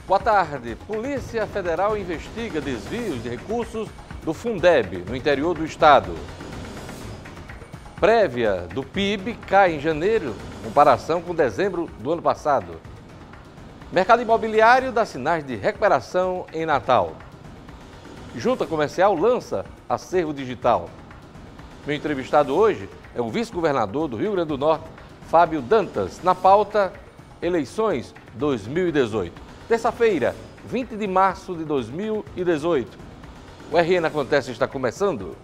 Boa tarde. Polícia Federal investiga desvios de recursos do Fundeb, no interior do estado. Prévia do PIB cai em janeiro, em comparação com dezembro do ano passado. Mercado imobiliário dá sinais de recuperação em Natal. Junta Comercial lança acervo digital. Meu entrevistado hoje é o vice-governador do Rio Grande do Norte, Fábio Dantas. Na pauta, eleições 2018. Terça-feira, 20 de março de 2018. O RN Acontece está começando.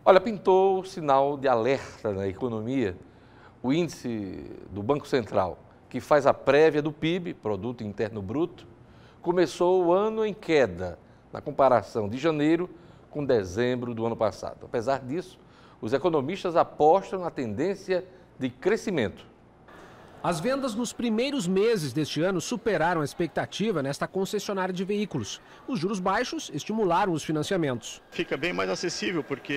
Olha, pintou o sinal de alerta na economia, o índice do Banco Central, que faz a prévia do PIB, Produto Interno Bruto, começou o ano em queda, na comparação de janeiro com dezembro do ano passado. Apesar disso, os economistas apostam na tendência de crescimento. As vendas nos primeiros meses deste ano superaram a expectativa nesta concessionária de veículos. Os juros baixos estimularam os financiamentos. Fica bem mais acessível porque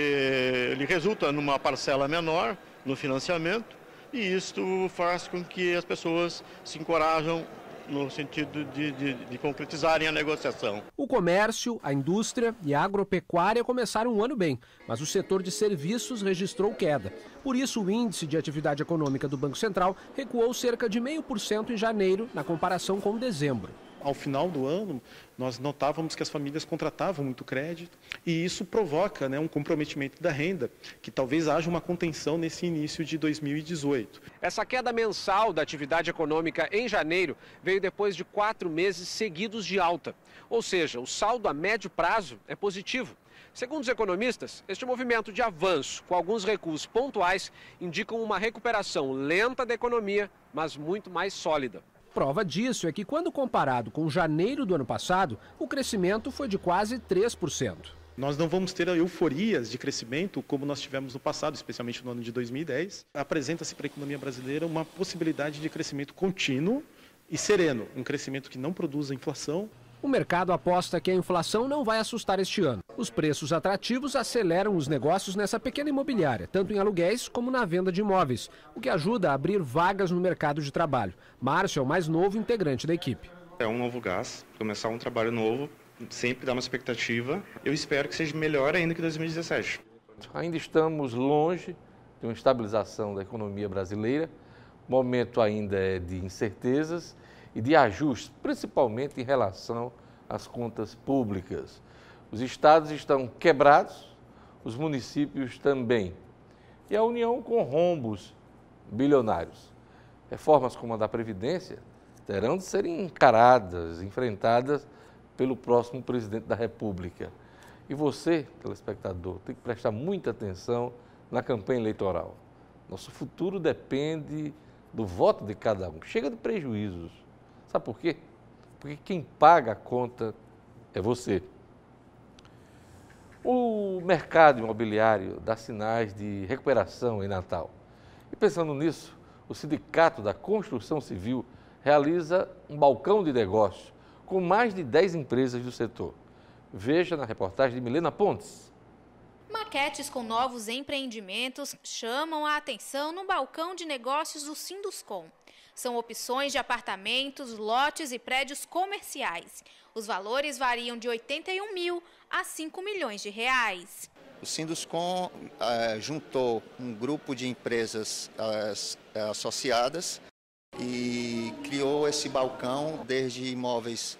ele resulta numa parcela menor no financiamento e isto faz com que as pessoas se encorajam no sentido de concretizarem a negociação. O comércio, a indústria e a agropecuária começaram o ano bem, mas o setor de serviços registrou queda. Por isso, o índice de atividade econômica do Banco Central recuou cerca de 0,5% em janeiro, na comparação com dezembro. Ao final do ano, nós notávamos que as famílias contratavam muito crédito e isso provoca um comprometimento da renda, que talvez haja uma contenção nesse início de 2018. Essa queda mensal da atividade econômica em janeiro veio depois de 4 meses seguidos de alta. Ou seja, o saldo a médio prazo é positivo. Segundo os economistas, este movimento de avanço, com alguns recuos pontuais, indicam uma recuperação lenta da economia, mas muito mais sólida. Prova disso é que, quando comparado com janeiro do ano passado, o crescimento foi de quase 3%. Nós não vamos ter euforias de crescimento como nós tivemos no passado, especialmente no ano de 2010. Apresenta-se para a economia brasileira uma possibilidade de crescimento contínuo e sereno, um crescimento que não produza inflação. O mercado aposta que a inflação não vai assustar este ano. Os preços atrativos aceleram os negócios nessa pequena imobiliária, tanto em aluguéis como na venda de imóveis, o que ajuda a abrir vagas no mercado de trabalho. Márcio é o mais novo integrante da equipe. É um novo gás, começar um trabalho novo, sempre dá uma expectativa. Eu espero que seja melhor ainda que 2017. Ainda estamos longe de uma estabilização da economia brasileira. O momento ainda é de incertezas e de ajustes, principalmente em relação às contas públicas. Os estados estão quebrados, os municípios também. E a União com rombos bilionários. Reformas como a da Previdência terão de ser encaradas, enfrentadas pelo próximo presidente da República. E você, telespectador, tem que prestar muita atenção na campanha eleitoral. Nosso futuro depende do voto de cada um. Chega de prejuízos. Sabe por quê? Porque quem paga a conta é você. O mercado imobiliário dá sinais de recuperação em Natal. E pensando nisso, o Sindicato da Construção Civil realiza um balcão de negócios com mais de 10 empresas do setor. Veja na reportagem de Milena Pontes. Maquetes com novos empreendimentos chamam a atenção no balcão de negócios do Sinduscom. São opções de apartamentos, lotes e prédios comerciais. Os valores variam de 81 mil a 5 milhões de reais. O Sinduscom juntou um grupo de empresas associadas e criou esse balcão desde imóveis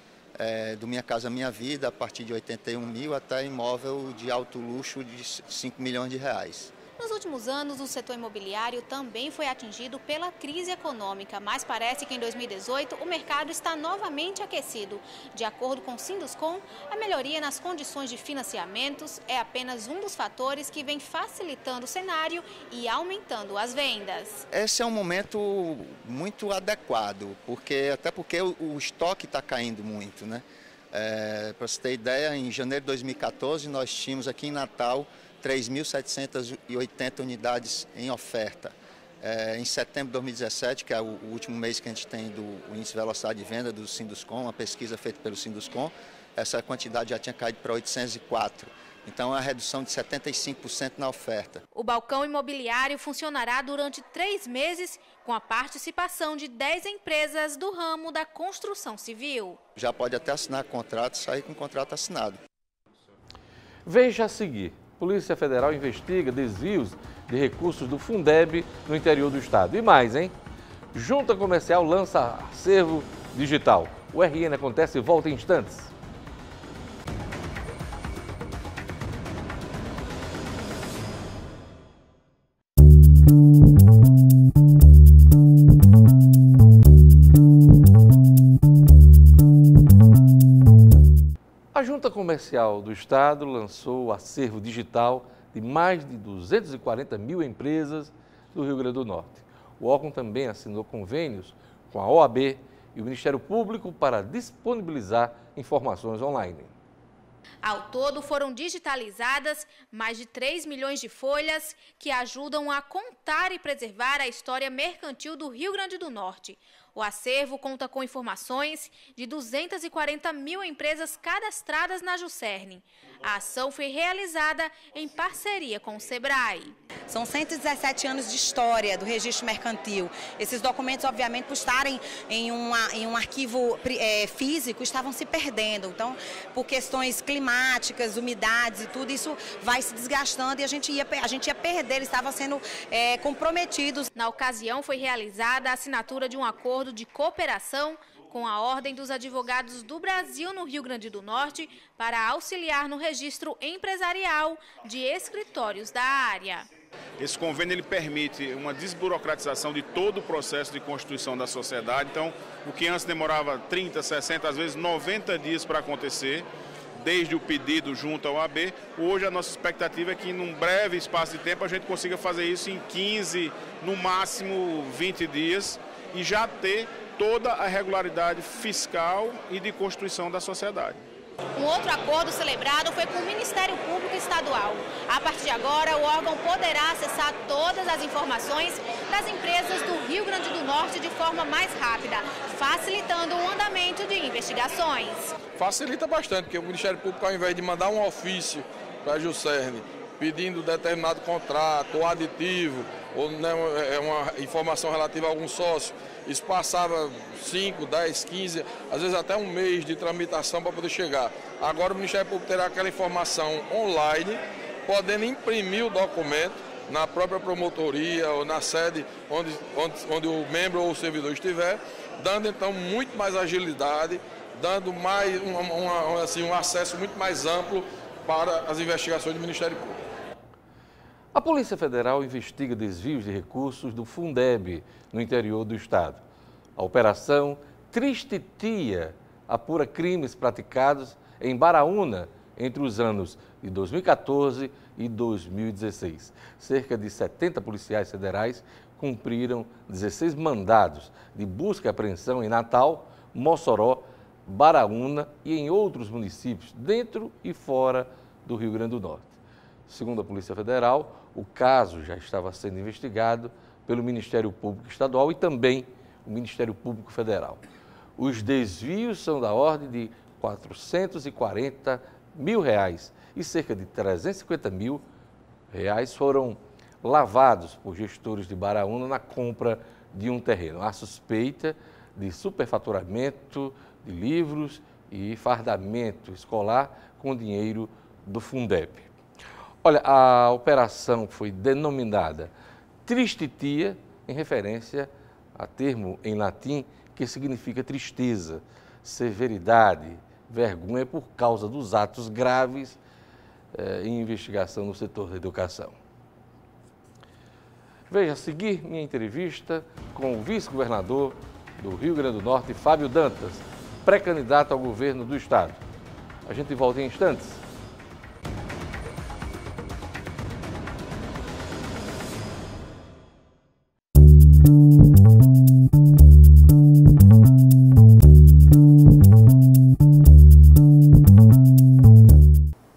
do Minha Casa Minha Vida, a partir de 81 mil, até imóvel de alto luxo de 5 milhões de reais. Nos últimos anos, o setor imobiliário também foi atingido pela crise econômica, mas parece que em 2018 o mercado está novamente aquecido. De acordo com o Sinduscom, a melhoria nas condições de financiamentos é apenas um dos fatores que vem facilitando o cenário e aumentando as vendas. Esse é um momento muito adequado, até porque o estoque está caindo muito, né? Para você ter ideia, em janeiro de 2014 nós tínhamos aqui em Natal 3.780 unidades em oferta. Em setembro de 2017, que é o último mês que a gente tem do índice de velocidade de venda do Sinduscom, uma pesquisa feita pelo Sinduscom, essa quantidade já tinha caído para 804. Então, é uma redução de 75% na oferta. O balcão imobiliário funcionará durante 3 meses, com a participação de 10 empresas do ramo da construção civil. Já pode até assinar contrato e sair com o contrato assinado. Veja a seguir. Polícia Federal investiga desvios de recursos do Fundeb no interior do estado. E mais, hein? Junta Comercial lança acervo digital. O RN acontece e volta em instantes. A Junta Comercial do Estado lançou o acervo digital de mais de 240 mil empresas do Rio Grande do Norte. O órgão também assinou convênios com a OAB e o Ministério Público para disponibilizar informações online. Ao todo, foram digitalizadas mais de 3 milhões de folhas que ajudam a contar e preservar a história mercantil do Rio Grande do Norte. O acervo conta com informações de 240 mil empresas cadastradas na Juscerne. A ação foi realizada em parceria com o SEBRAE. São 117 anos de história do registro mercantil. Esses documentos, obviamente, por estarem em um arquivo físico, estavam se perdendo. Então, por questões climáticas, umidades e tudo, isso vai se desgastando e a gente ia perder, eles estavam sendo comprometidos. Na ocasião, foi realizada a assinatura de um acordo de cooperação com a Ordem dos Advogados do Brasil no Rio Grande do Norte para auxiliar no registro empresarial de escritórios da área. Esse convênio ele permite uma desburocratização de todo o processo de constituição da sociedade. Então, o que antes demorava 30, 60, às vezes 90 dias para acontecer, desde o pedido junto ao AB, hoje a nossa expectativa é que num breve espaço de tempo a gente consiga fazer isso em 15, no máximo 20 dias e já ter toda a regularidade fiscal e de constituição da sociedade. Um outro acordo celebrado foi com o Ministério Público Estadual. A partir de agora, o órgão poderá acessar todas as informações das empresas do Rio Grande do Norte de forma mais rápida, facilitando o andamento de investigações. Facilita bastante, porque o Ministério Público, ao invés de mandar um ofício para a Juscerne pedindo determinado contrato ou aditivo, ou uma informação relativa a algum sócio, isso passava 5, 10, 15, às vezes até um mês de tramitação para poder chegar. Agora o Ministério Público terá aquela informação online, podendo imprimir o documento na própria promotoria ou na sede onde o membro ou o servidor estiver, dando então muito mais agilidade, dando mais um acesso muito mais amplo para as investigações do Ministério Público. A Polícia Federal investiga desvios de recursos do Fundeb no interior do estado. A operação Triste Tia apura crimes praticados em Baraúna entre os anos de 2014 e 2016. Cerca de 70 policiais federais cumpriram 16 mandados de busca e apreensão em Natal, Mossoró, Baraúna e em outros municípios dentro e fora do Rio Grande do Norte. Segundo a Polícia Federal, o caso já estava sendo investigado pelo Ministério Público Estadual e também o Ministério Público Federal. Os desvios são da ordem de R$ 440 mil e cerca de R$ 350 mil foram lavados por gestores de Baraúna na compra de um terreno. Há suspeita de superfaturamento de livros e fardamento escolar com dinheiro do Fundeb. Olha, a operação foi denominada Triste Tia, em referência a termo em latim que significa tristeza, severidade, vergonha por causa dos atos graves em investigação no setor da educação. Veja a seguir minha entrevista com o vice-governador do Rio Grande do Norte, Fábio Dantas, pré-candidato ao governo do estado. A gente volta em instantes.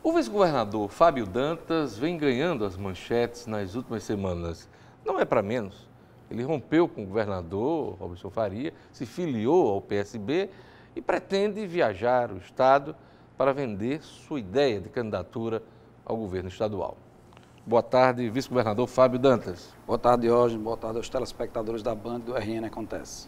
O vice-governador Fábio Dantas vem ganhando as manchetes nas últimas semanas. Não é para menos. Ele rompeu com o governador Robson Faria, se filiou ao PSB e pretende viajar o estado para vender sua ideia de candidatura ao governo estadual. Boa tarde, vice-governador Fábio Dantas. Boa tarde, Diógenes. Boa tarde aos telespectadores da Band do RN Acontece.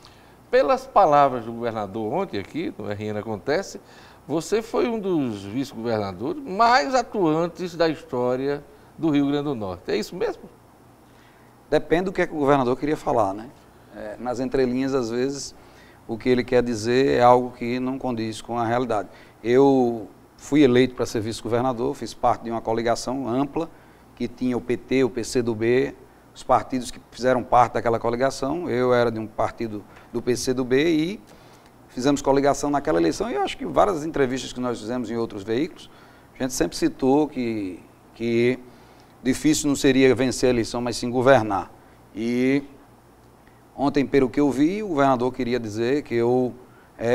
Pelas palavras do governador ontem aqui, no RN Acontece, você foi um dos vice-governadores mais atuantes da história do Rio Grande do Norte. É isso mesmo? Depende do que o governador queria falar, né? Nas entrelinhas, às vezes, o que ele quer dizer é algo que não condiz com a realidade. Eu fui eleito para ser vice-governador, fiz parte de uma coligação ampla, que tinha o PT, o PCdoB, os partidos que fizeram parte daquela coligação. Eu era de um partido do PCdoB e fizemos coligação naquela eleição. E eu acho que várias entrevistas que nós fizemos em outros veículos, a gente sempre citou que difícil não seria vencer a eleição, mas sim governar. E ontem, pelo que eu vi, o governador queria dizer que eu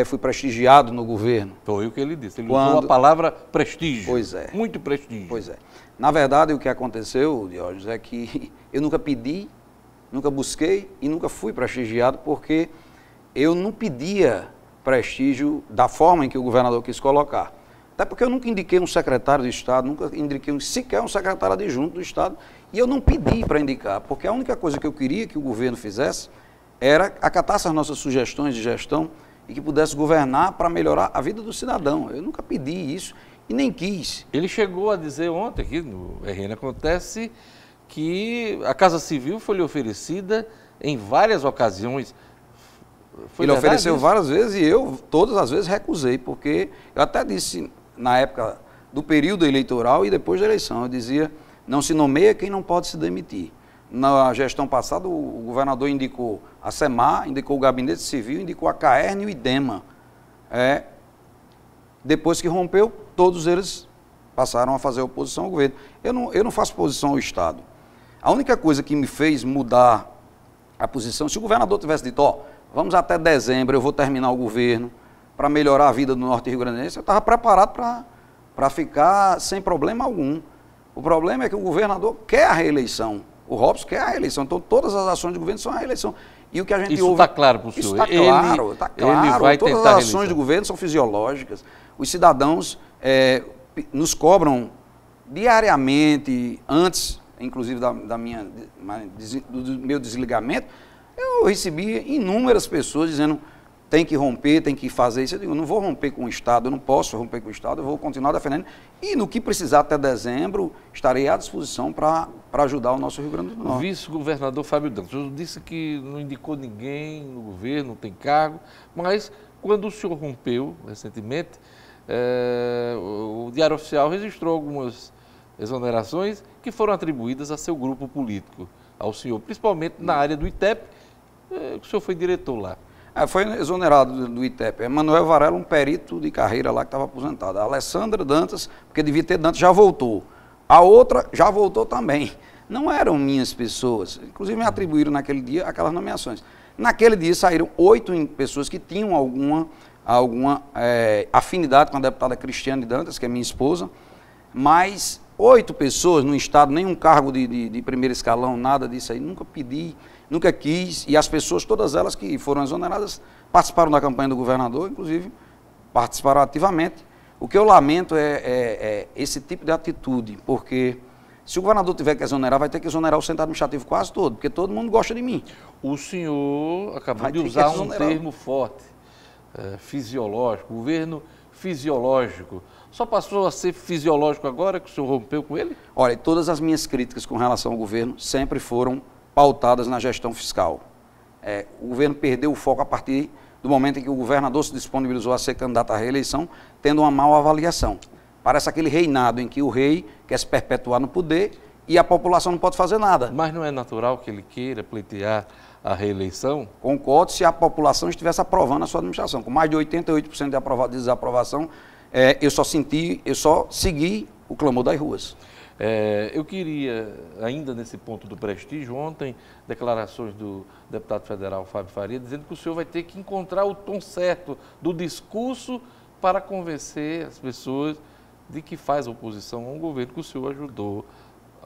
fui prestigiado no governo. Foi o que ele disse. Ele usou a palavra prestígio. Pois é. Muito prestígio. Pois é. Na verdade, o que aconteceu, Diógenes, é que eu nunca pedi, nunca busquei e nunca fui prestigiado, porque eu não pedia prestígio da forma em que o governador quis colocar. Até porque eu nunca indiquei um secretário de Estado, nunca indiquei sequer um secretário adjunto do Estado, e eu não pedi para indicar, porque a única coisa que eu queria que o governo fizesse era acatar as nossas sugestões de gestão e que pudesse governar para melhorar a vida do cidadão. Eu nunca pedi isso e nem quis. Ele chegou a dizer ontem, aqui no RN Acontece, que a Casa Civil foi lhe oferecida em várias ocasiões. Ele ofereceu várias vezes e eu, todas as vezes, recusei, porque eu até disse, na época do período eleitoral e depois da eleição, eu dizia, não se nomeia quem não pode se demitir. Na gestão passada, o governador indicou a SEMAR, indicou o Gabinete Civil, indicou a CAERN e o IDEMA. Depois que rompeu, todos eles passaram a fazer oposição ao governo. Eu não faço oposição ao Estado. A única coisa que me fez mudar a posição, se o governador tivesse dito, vamos até dezembro, eu vou terminar o governo para melhorar a vida do Norte Rio Grandense, eu estava preparado para ficar sem problema algum. O problema é que o governador quer a reeleição. O Robson quer a reeleição, então todas as ações do governo são a reeleição. E o que a gente Isso está claro para o senhor? Isso está claro, Ele vai todas as ações do governo são fisiológicas. Os cidadãos nos cobram diariamente, antes, inclusive do meu desligamento, eu recebi inúmeras pessoas dizendo tem que romper, tem que fazer isso. Eu digo, não vou romper com o Estado, eu não posso romper com o Estado, eu vou continuar defendendo. E no que precisar até dezembro, estarei à disposição para ajudar o nosso Rio Grande do Norte. Vice-governador Fábio Dantas, o senhor disse que não indicou ninguém no governo, não tem cargo, mas quando o senhor rompeu recentemente, o Diário Oficial registrou algumas exonerações que foram atribuídas a seu grupo político, ao senhor, principalmente na área do ITEP, que o senhor foi diretor lá. Foi exonerado do ITEP. Manuel Varela, um perito de carreira lá que estava aposentado. A Alessandra Dantas, porque devia ter Dantas, já voltou. A outra já voltou também. Não eram minhas pessoas. Inclusive me atribuíram naquele dia aquelas nomeações. Naquele dia saíram 8 pessoas que tinham alguma afinidade com a deputada Cristiane Dantas, que é minha esposa, mas 8 pessoas no Estado, nenhum cargo de primeiro escalão, nada disso aí, nunca pedi, nunca quis, e as pessoas, todas elas que foram exoneradas, participaram da campanha do governador, inclusive participaram ativamente. O que eu lamento é esse tipo de atitude, porque se o governador tiver que exonerar, vai ter que exonerar o centro administrativo quase todo, porque todo mundo gosta de mim. O senhor acabou de usar um termo forte, fisiológico, governo fisiológico. Só passou a ser fisiológico agora que o senhor rompeu com ele? Olha, todas as minhas críticas com relação ao governo sempre foram pautadas na gestão fiscal. O governo perdeu o foco a partir do momento em que o governador se disponibilizou a ser candidato à reeleição, tendo uma má avaliação. Parece aquele reinado em que o rei quer se perpetuar no poder e a população não pode fazer nada. Mas não é natural que ele queira pleitear a reeleição? Concordo se a população estivesse aprovando a sua administração. Com mais de 88% de desaprovação, eu só segui o clamor das ruas. Eu queria, ainda nesse ponto do prestígio, ontem, declarações do deputado federal Fábio Faria, dizendo que o senhor vai ter que encontrar o tom certo do discurso para convencer as pessoas de que faz oposição a um governo que o senhor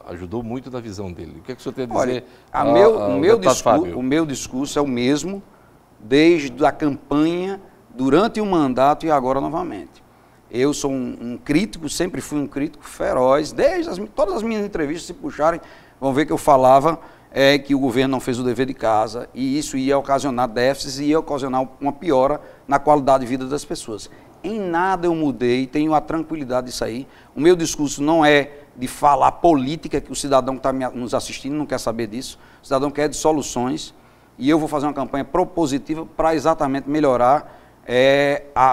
ajudou muito na visão dele. O que é que o senhor tem a dizer? O meu discurso é o mesmo desde a campanha, durante o mandato e agora novamente. Eu sou um crítico, sempre fui um crítico feroz, todas as minhas entrevistas, se puxarem, vão ver que eu falava que o governo não fez o dever de casa e isso ia ocasionar déficits e ia ocasionar uma piora na qualidade de vida das pessoas. Em nada eu mudei, tenho a tranquilidade disso aí. O meu discurso não é de falar política, que o cidadão que está nos assistindo não quer saber disso. O cidadão quer de soluções e eu vou fazer uma campanha propositiva para exatamente melhorar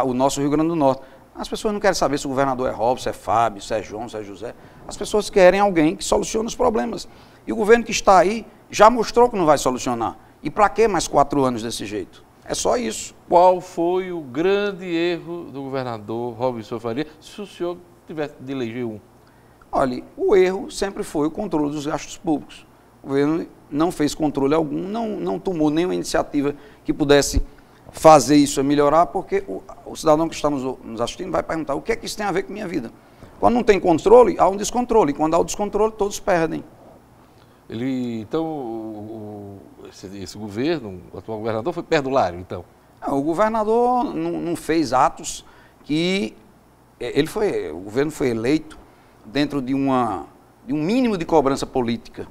o nosso Rio Grande do Norte. As pessoas não querem saber se o governador é Robson, se é Fábio, se é João, se é José. As pessoas querem alguém que solucione os problemas. E o governo que está aí já mostrou que não vai solucionar. E para que mais 4 anos desse jeito? É só isso. Qual foi o grande erro do governador Robson Faria, se o senhor tivesse de eleger um? Olha, o erro sempre foi o controle dos gastos públicos. O governo não fez controle algum, não tomou nenhuma iniciativa que pudesse fazer isso a melhorar, porque o cidadão que está nos assistindo vai perguntar o que é que isso tem a ver com a minha vida. Quando não tem controle, há um descontrole. Quando há o descontrole, todos perdem. Então, esse governo, o atual governador, foi perdulário, então? Não, o governador não fez atos que... o governo foi eleito dentro de um mínimo de cobrança política.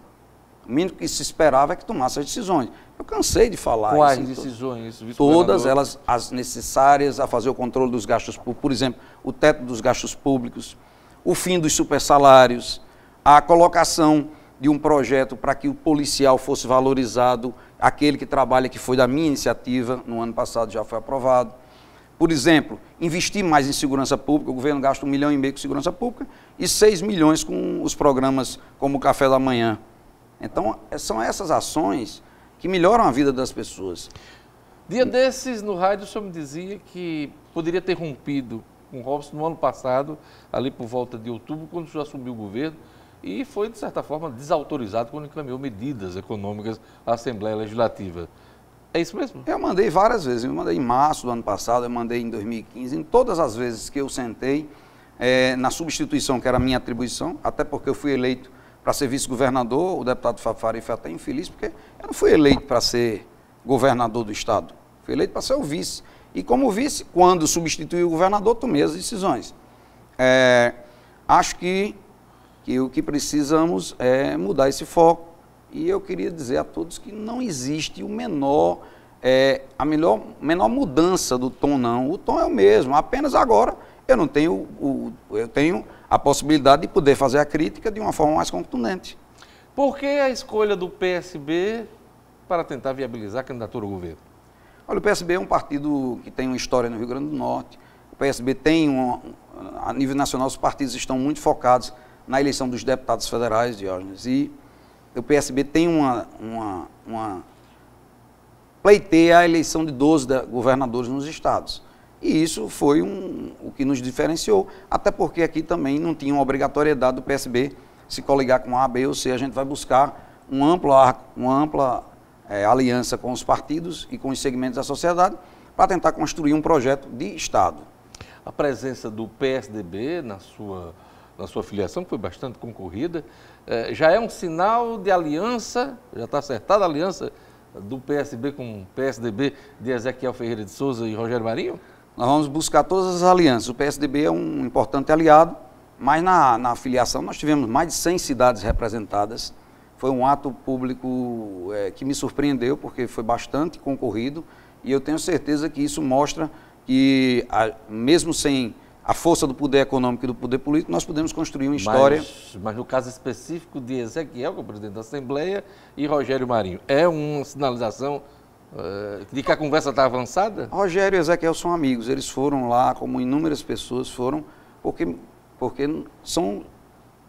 O mínimo que se esperava é que tomasse as decisões. Eu cansei de falar. Quais decisões? Todas elas, as necessárias a fazer o controle dos gastos públicos. Por exemplo, o teto dos gastos públicos, o fim dos supersalários, a colocação de um projeto para que o policial fosse valorizado, aquele que trabalha, que foi da minha iniciativa, no ano passado já foi aprovado. Por exemplo, investir mais em segurança pública, o governo gasta 1,5 milhão com segurança pública e 6 milhões com os programas como o Café da Manhã. Então, são essas ações que melhoram a vida das pessoas. Dia desses, no rádio, o senhor me dizia que poderia ter rompido com o Robson no ano passado, ali por volta de outubro, quando o senhor assumiu o governo, e foi, de certa forma, desautorizado quando encaminhou medidas econômicas à Assembleia Legislativa. É isso mesmo? Eu mandei várias vezes. Eu mandei em março do ano passado, eu mandei em 2015, em todas as vezes que eu sentei, na substituição, que era a minha atribuição, até porque eu fui eleito para ser vice-governador, o deputado Fábio Faria foi até infeliz, porque eu não fui eleito para ser governador do Estado, fui eleito para ser o vice. E como vice, quando substituí o governador, tomei as decisões. Acho que o que precisamos é mudar esse foco. E eu queria dizer a todos que não existe a menor mudança do tom, não. O tom é o mesmo, apenas agora eu tenho a possibilidade de poder fazer a crítica de uma forma mais contundente. Por que a escolha do PSB para tentar viabilizar a candidatura ao governo? Olha, o PSB é um partido que tem uma história no Rio Grande do Norte. O PSB a nível nacional, os partidos estão muito focados na eleição dos deputados federais, Diógenes, e o PSB tem pleiteia a eleição de 12 governadores nos estados. E isso foi o que nos diferenciou, até porque aqui também não tinha uma obrigatoriedade do PSB se coligar com A, B ou C. A gente vai buscar uma ampla aliança com os partidos e com os segmentos da sociedade para tentar construir um projeto de Estado. A presença do PSDB na sua filiação, que foi bastante concorrida, já é um sinal de aliança, já está acertada a aliança do PSB com o PSDB de Ezequiel Ferreira de Souza e Rogério Marinho? Nós vamos buscar todas as alianças. O PSDB é um importante aliado, mas na filiação nós tivemos mais de 100 cidades representadas. Foi um ato público que me surpreendeu, porque foi bastante concorrido, e eu tenho certeza que isso mostra que, mesmo sem a força do poder econômico e do poder político, nós podemos construir uma história... Mas no caso específico de Ezequiel, que é o presidente da Assembleia, e Rogério Marinho, é uma sinalização de que a conversa está avançada? Rogério e Ezequiel são amigos, eles foram lá, como inúmeras pessoas foram, porque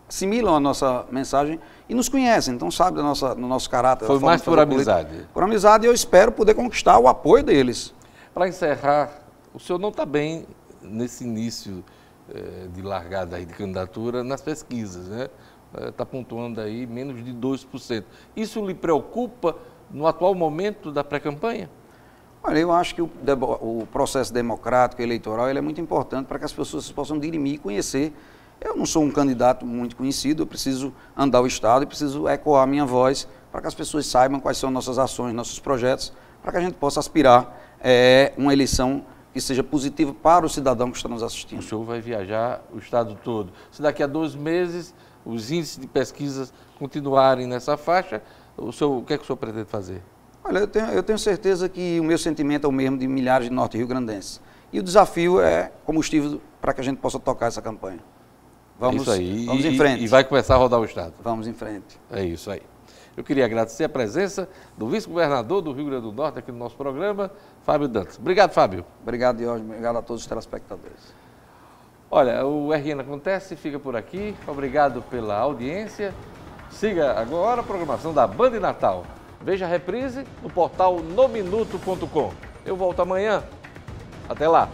assimilam a nossa mensagem e nos conhecem, então sabem do nosso caráter. Foi mais por amizade? Por amizade, e eu espero poder conquistar o apoio deles. Para encerrar, o senhor não está bem nesse início de largada aí de candidatura nas pesquisas, né? Está pontuando aí menos de 2%. Isso lhe preocupa no atual momento da pré-campanha? Olha, eu acho que o processo democrático eleitoral ele é muito importante para que as pessoas possam dirimir e conhecer. Eu não sou um candidato muito conhecido, eu preciso andar o Estado e preciso ecoar a minha voz para que as pessoas saibam quais são nossas ações, nossos projetos, para que a gente possa aspirar uma eleição que seja positiva para o cidadão que está nos assistindo. O senhor vai viajar o estado todo. Se daqui a 2 meses os índices de pesquisas continuarem nessa faixa, o que é que o senhor pretende fazer? Olha, eu tenho certeza que o meu sentimento é o mesmo de milhares de norte-riograndenses. E o desafio é combustível para que a gente possa tocar essa campanha. Vamos em frente. E vai começar a rodar o estado. Vamos em frente. É isso aí. Eu queria agradecer a presença do vice-governador do Rio Grande do Norte aqui no nosso programa, Fábio Dantas. Obrigado, Fábio. Obrigado, Diógenes. Obrigado a todos os telespectadores. Olha, o RN Acontece fica por aqui. Obrigado pela audiência. Siga agora a programação da Band Natal. Veja a reprise no portal nominuto.com. Eu volto amanhã. Até lá.